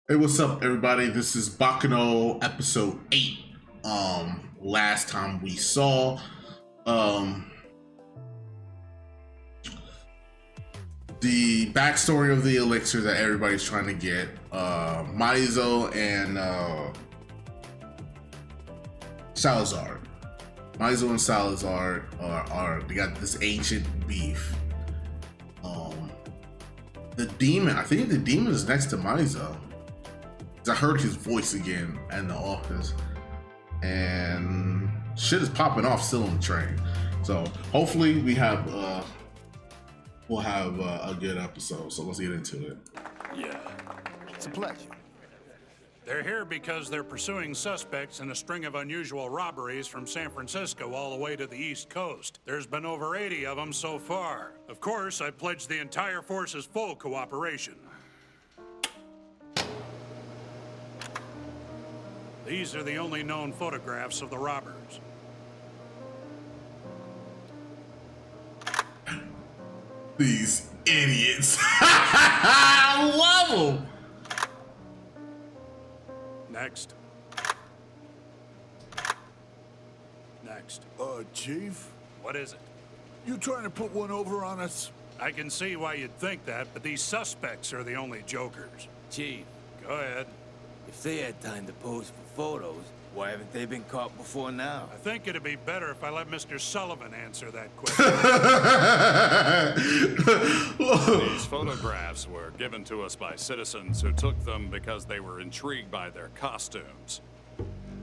Hey, what's up, everybody? This is Baccano episode 8. Last time we saw the backstory of the elixir that everybody's trying to get. Mizo and Salazar. Mizo and Salazar are they got this ancient beef. The demon, I think the demon is next to Mizo. I heard his voice again in the office, and shit is popping off still on the train. So hopefully we'll have a good episode. So let's get into it. Yeah, It's a pleasure. they're here because they're pursuing suspects in a string of unusual robberies from San Francisco all the way to the East Coast. There's been over 80 of them so far. Of course, I pledged the entire force's full cooperation. These are the only known photographs of the robbers. These idiots. I love them. Next. Next. Chief? What is it? You trying to put one over on us? I can see why you'd think that, but these suspects are the only jokers. Chief, Go ahead. if they had time to pose for photos, why haven't they been caught before now? I think it'd be better if I let Mr. Sullivan answer that question. These photographs were given to us by citizens who took them because they were intrigued by their costumes.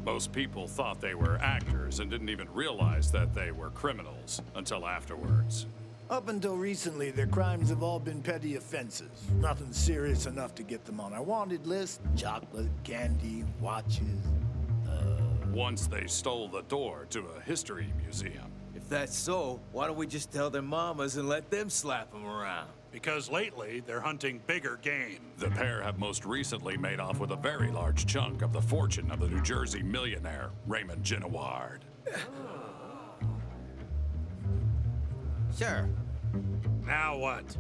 Most people thought they were actors and didn't even realize that they were criminals until afterwards. Up until recently, their crimes have all been petty offenses. Nothing serious enough to get them on our wanted list. Chocolate, candy, watches. Once they stole the door to a history museum. If that's so, why don't we just tell their mamas and let them slap them around? Because lately, they're hunting bigger game. The pair have most recently made off with a very large chunk of the fortune of the New Jersey millionaire, Raymond Ginoward. Sure. Now what?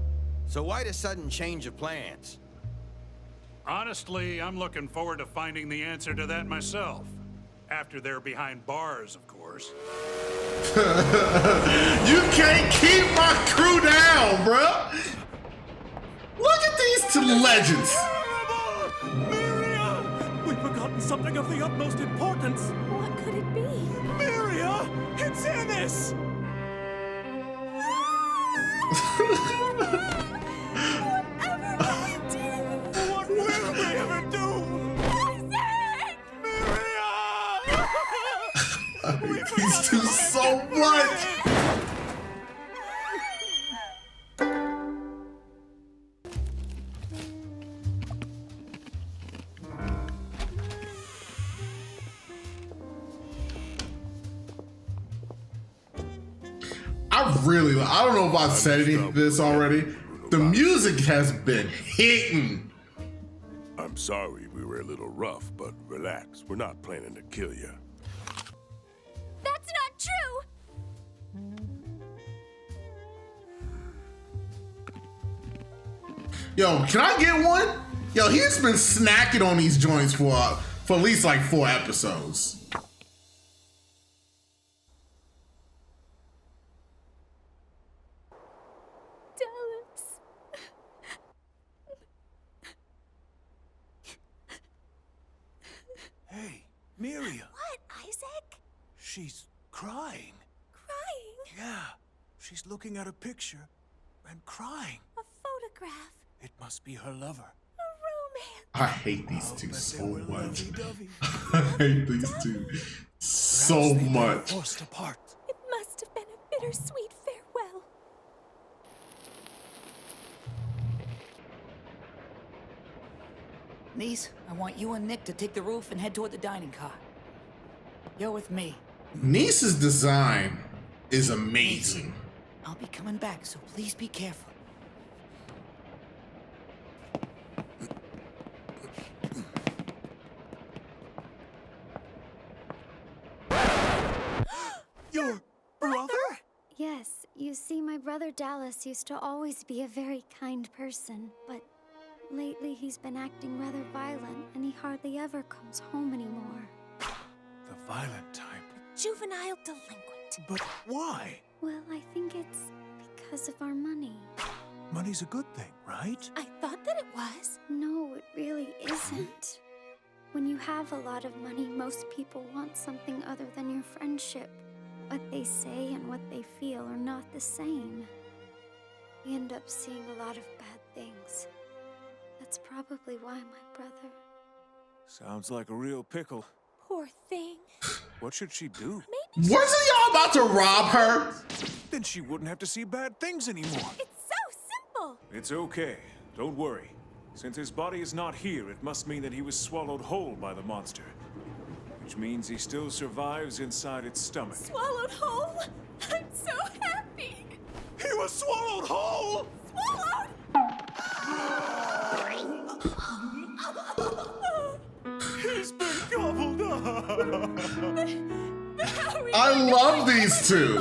So why the sudden change of plans? Honestly, I'm looking forward to finding the answer to that myself. After they're behind bars, of course. You can't keep my crew down, bruh. Look at these two legends. Miria! We've forgotten something of the utmost importance! What could it be? Miria! It's Ennis! Whatever will we do? What will we ever do? Isaac! Miria! These two so much. I don't know if I've said any of this already. The music has been hitting. I'm sorry we were a little rough, but relax. We're not planning to kill you. That's not true! Yo, can I get one? Yo, he's been snacking on these joints for at least like 4 episodes. Dallas. Hey, Miria. What, Isaac? She's crying. Crying? Yeah, she's looking at a picture and crying. A photograph. It must be her lover. A romance. I hate these two Bet they so were much. lovey-dovey. I hate these two so Perhaps they were much. Forced apart. It must have been a bittersweet farewell. Niece, I want you and Nick to take the roof and head toward the dining car. You're with me. Niece's design is amazing. I'll be coming back, so please be careful. Your brother? Yes, you see, my brother Dallas used to always be a very kind person, but lately he's been acting rather violent, and he hardly ever comes home anymore. The violent type. Juvenile delinquent. But why? Well, I think it's because of our money. Money's a good thing, right? I thought that it was. No, it really isn't. When you have a lot of money, most people want something other than your friendship. What they say and what they feel are not the same. We end up seeing a lot of bad things. That's probably why my brother... Sounds like a real pickle. Poor thing. What should she do? Maybe Wasn't y'all about to rob her? Then she wouldn't have to see bad things anymore. it's so simple. It's okay. Don't worry. Since his body is not here, it must mean that he was swallowed whole by the monster. Which means he still survives inside its stomach. Swallowed whole. I'm so happy. He was swallowed whole! Swallowed. He's been gobbled up! I love these two,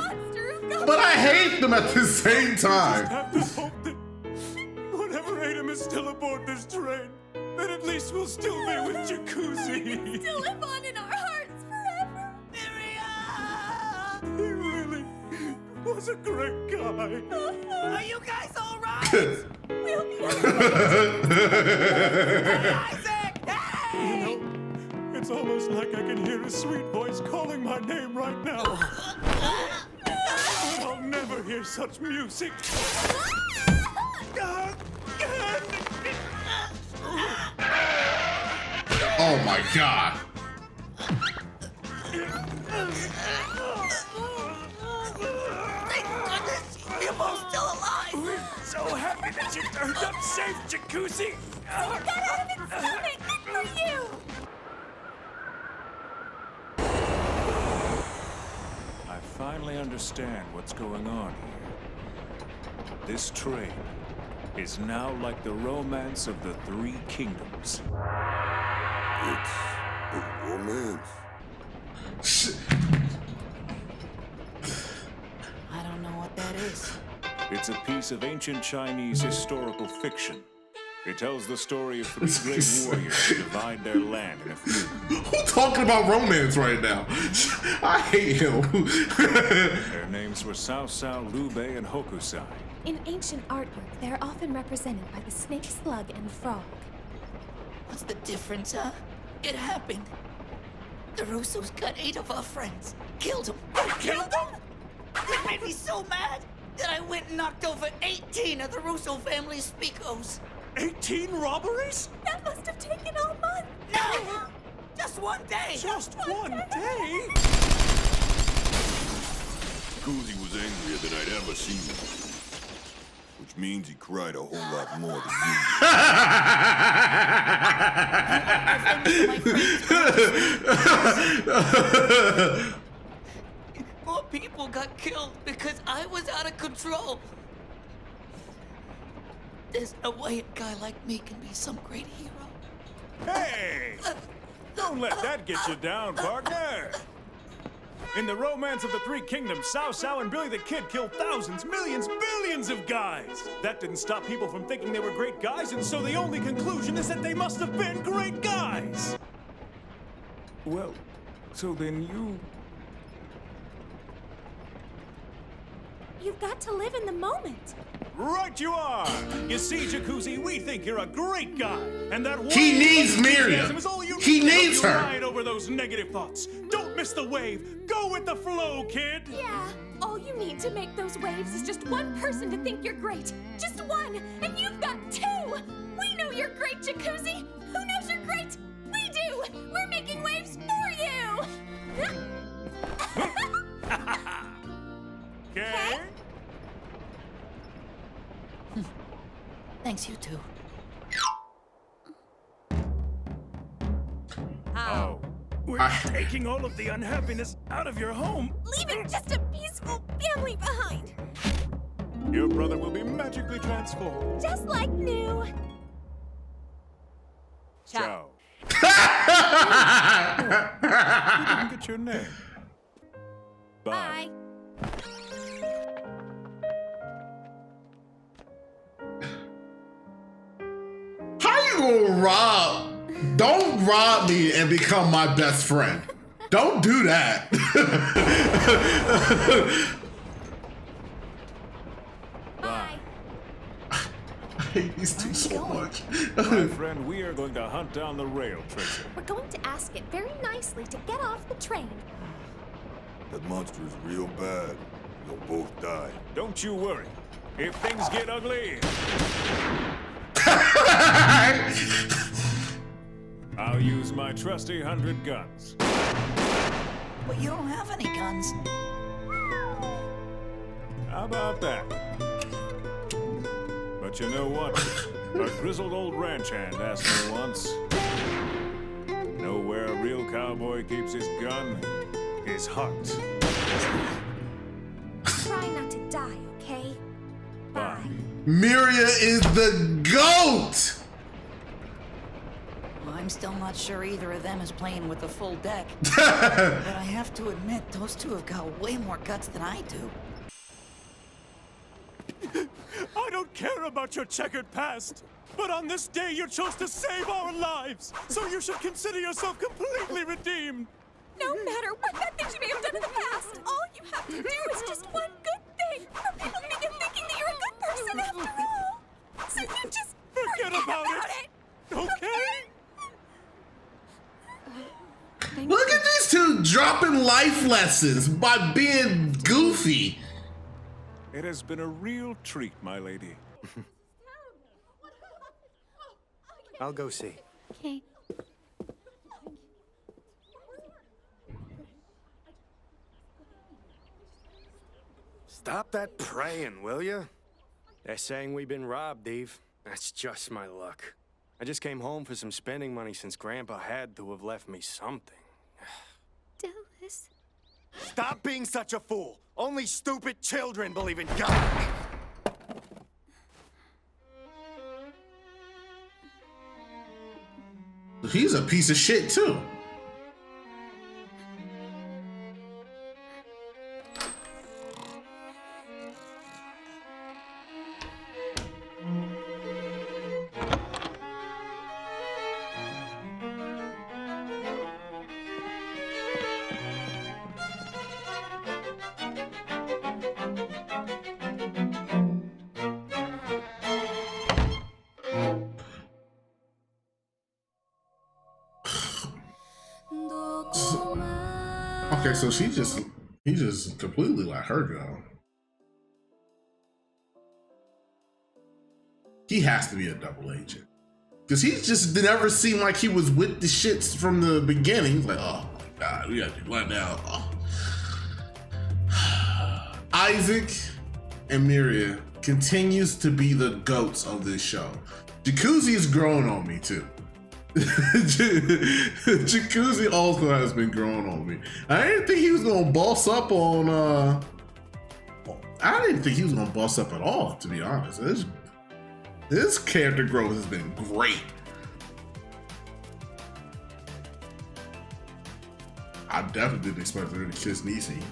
but I hate them at the same time. Have to hope that whatever ate him is still aboard this train. Then at least we'll still be with Jacuzzi. Still live on in our hearts forever. He really was a great guy. Are you guys all right? We'll be Isaac! Hey! It's almost like I can hear his sweet voice calling my name right now. But I'll never hear such music. Oh my god. Thank goodness! You're both still alive! So happy that you turned up safe, Jacuzzi! got out of its stomach. Good for you. I finally understand what's going on here. This train is now like the romance of the Three Kingdoms. It's a romance. I don't know what that is. It's a piece of ancient Chinese historical fiction. It tells the story of three great warriors who divide their land in a feud. Who talking about romance right now? I hate him. Their names were Cao Cao, Liu Bei, and Hokusai. In ancient artwork, they are often represented by the snake, slug, and frog. What's the difference, huh? It happened. The Russos got 8 of our friends. Killed them. Killed them? It made me so mad that I went and knocked over 18 of the Russo family speakos. 18 robberies? That must have taken all month. No! Just one day! Just one day? Jacuzzi was angrier than I'd ever seen him. Which means he cried a whole lot more than you. More people got killed because I was out of control. There's no way a guy like me can be some great hero. Hey! Don't let that get you down, partner! In the romance of the Three Kingdoms, Cao Cao and Billy the Kid killed thousands, millions, billions of guys! That didn't stop people from thinking they were great guys, and so the only conclusion is that they must have been great guys! Well, so then you... You've got to live in the moment. Right you are! You see, Jacuzzi, we think you're a great guy, and that He needs enthusiasm Miria. is all you He need to help needs you her. ride over those negative thoughts. Don't miss the wave. Go with the flow, kid. Yeah, all you need to make those waves is just one person to think you're great. Just one, and you've got 2. We know you're great, Jacuzzi. Who knows you're great? We do. We're making waves for you. Okay? Thanks, you two. Oh. We're taking all of the unhappiness out of your home. Leaving just a peaceful family behind. Your brother will be magically transformed. Just like new. Ciao. You didn't get your name. Bye. rob me and become my best friend. Don't do that. Bye. I hate these two so much. My friend, we are going to hunt down the rail tracer. We're going to ask it very nicely to get off the train. That monster is real bad. You'll both die. Don't you worry. If things get ugly, I'll use my trusty 100 guns. But you don't have any guns. How about that? But you know what? A grizzled old ranch hand asked me once. Know where a real cowboy keeps his gun? His heart. Try not to die, okay? Bye. Miria is the GOAT! Well, I'm still not sure either of them is playing with the full deck. But I have to admit, those two have got way more guts than I do. I don't care about your checkered past, but on this day you chose to save our lives, so you should consider yourself completely redeemed. No matter what bad things you may have done in the past, all you have to do is just one good thing for people to begin thinking that you're a good person after all. So you just Forget about it. Okay? Look at these two dropping life lessons by being goofy. It has been a real treat, my lady. I'll go see. Okay. Stop that praying, will you? They're saying we've been robbed, Eve. That's just my luck. I just came home for some spending money since Grandpa had to have left me something. Dallas. Stop being such a fool! Only stupid children believe in God! He's a piece of shit too. Okay, so he just completely let her go. He has to be a double agent. Because he just never seemed like he was with the shits from the beginning. He's like, oh my God, we gotta do one now. Oh. Isaac and Miria continues to be the GOATs of this show. Jacuzzi's grown on me too. Jacuzzi also has been growing on me. I didn't think he was gonna boss up on I didn't think he was gonna boss up at all, to be honest. His character growth has been great. I definitely didn't expect her to kiss Niecy.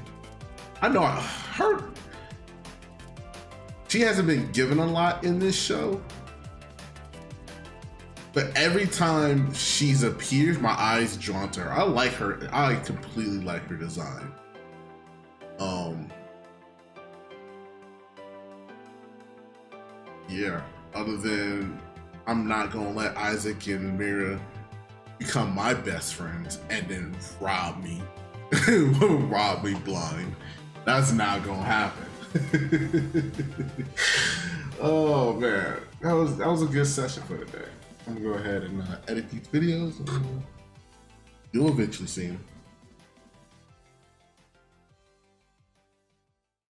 I know she hasn't been given a lot in this show. But every time she's appeared, my eyes drawn to her. I like her. I completely like her design. Yeah. Other than I'm not gonna let Isaac and Miria become my best friends and then rob me blind. That's not gonna happen. Oh man, that was a good session for today. I'm gonna go ahead and edit these videos. You'll eventually see them.